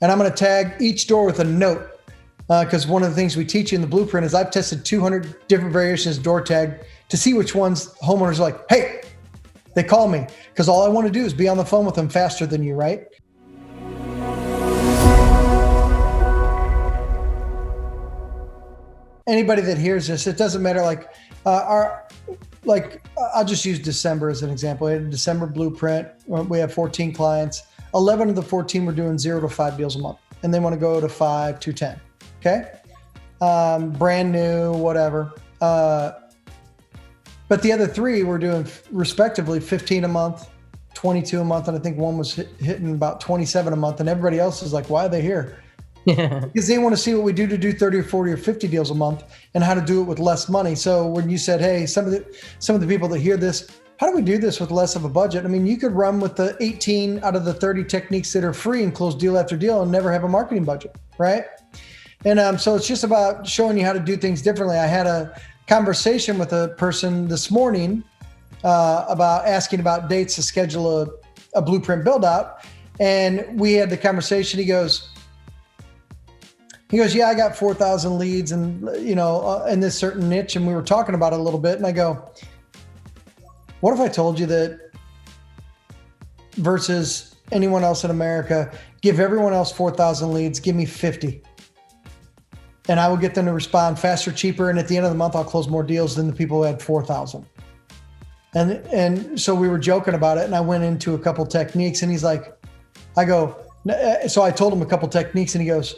And I'm going to tag each door with a note. Because one of the things we teach you in the blueprint is I've tested 200 different variations of door tag to see which ones homeowners are like, hey, they call me. Because all I want to do is be on the phone with them faster than you, right? Anybody that hears this, it doesn't matter. I'll just use December as an example. We had a December blueprint. We have 14 clients. 11 of the 14 were doing 0 to 5 deals a month, and they want to go to 5 to 10. Okay. Brand new, whatever. But the other 3 were doing respectively 15 a month, 22 a month. And I think one was hitting about 27 a month. And everybody else is like, why are they here? Because they want to see what we do to do 30 or 40 or 50 deals a month and how to do it with less money. So when you said, hey, some of the people that hear this, how do we do this with less of a budget? I mean, you could run with the 18 out of the 30 techniques that are free and close deal after deal and never have a marketing budget, right? And so it's just about showing you how to do things differently. I had a conversation with a person this morning about asking about dates to schedule a blueprint build out. And we had the conversation. He goes, yeah, I got 4,000 leads and, in this certain niche. And we were talking about it a little bit. And I go, what if I told you that versus anyone else in America, give everyone else 4,000 leads, give me 50. And I will get them to respond faster, cheaper. And at the end of the month, I'll close more deals than the people who had 4,000. And so we were joking about it. And I went into a couple techniques and he's like, so I told him a couple techniques and he goes,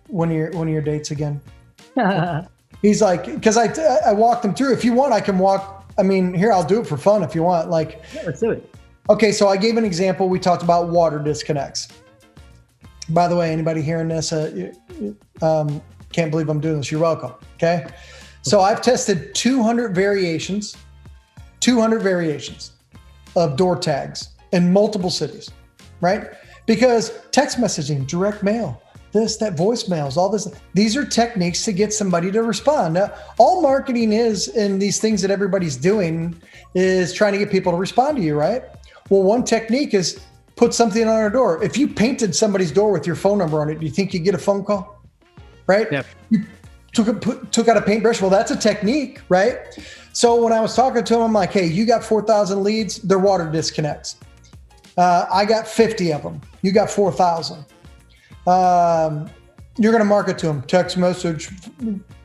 when are your dates again? He's like, because I walked him through. If you want, I can walk. I mean, here, I'll do it for fun if you want. Yeah, let's do it. Okay, so I gave an example. We talked about water disconnects. By the way, anybody hearing this, can't believe I'm doing this. You're welcome. Okay. So I've tested 200 variations of door tags in multiple cities, right? Because text messaging, direct mail, this, that, voicemails, all this, these are techniques to get somebody to respond. Now, all marketing is, and these things that everybody's doing is trying to get people to respond to you, right? Well, one technique is put something on our door. If you painted somebody's door with your phone number on it, do you think you'd get a phone call? Right? Yep. You took out a paintbrush. Well, that's a technique, right? So when I was talking to him, I'm like, hey, you got 4,000 leads, they're water disconnects. I got 50 of them. You got 4,000. You're going to market to them. Text message,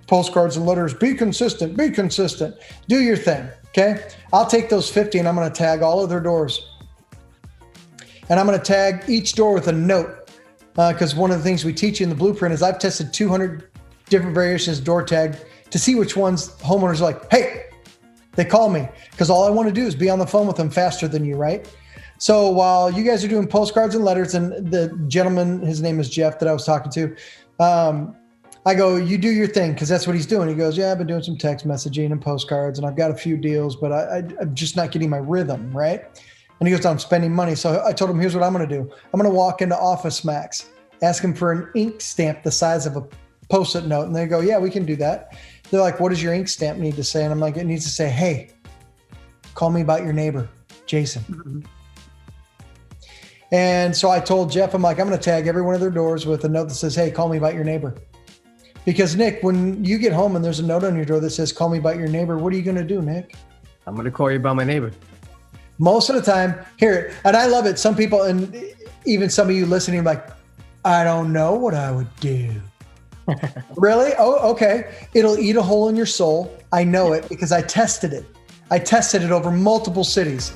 postcards and letters. Be consistent. Do your thing. Okay. I'll take those 50 and I'm going to tag all of their doors. And I'm going to tag each door with a note. Because one of the things we teach you in the blueprint is I've tested 200 different variations of door tag to see which ones homeowners are like, hey, they call me. Because all I want to do is be on the phone with them faster than you, right? So while you guys are doing postcards and letters, and the gentleman, his name is Jeff that I was talking to, I go, you do your thing, because that's what he's doing. He goes, yeah, I've been doing some text messaging and postcards, and I've got a few deals, but I'm just not getting my rhythm, right? And he goes, I'm spending money. So I told him, here's what I'm going to do. I'm going to walk into Office Max, ask him for an ink stamp the size of a Post-it note. And they go, yeah, we can do that. They're like, what does your ink stamp need to say? And I'm like, it needs to say, hey, call me about your neighbor, Jason. Mm-hmm. And so I told Jeff, I'm like, I'm going to tag every one of their doors with a note that says, hey, call me about your neighbor. Because Nick, when you get home and there's a note on your door that says, call me about your neighbor, what are you going to do, Nick? I'm going to call you about my neighbor. Most of the time, here, and I love it. Some people, and even some of you listening, are like, I don't know what I would do. Really? Oh, okay. It'll eat a hole in your soul. I know it because I tested it. I tested it over multiple cities.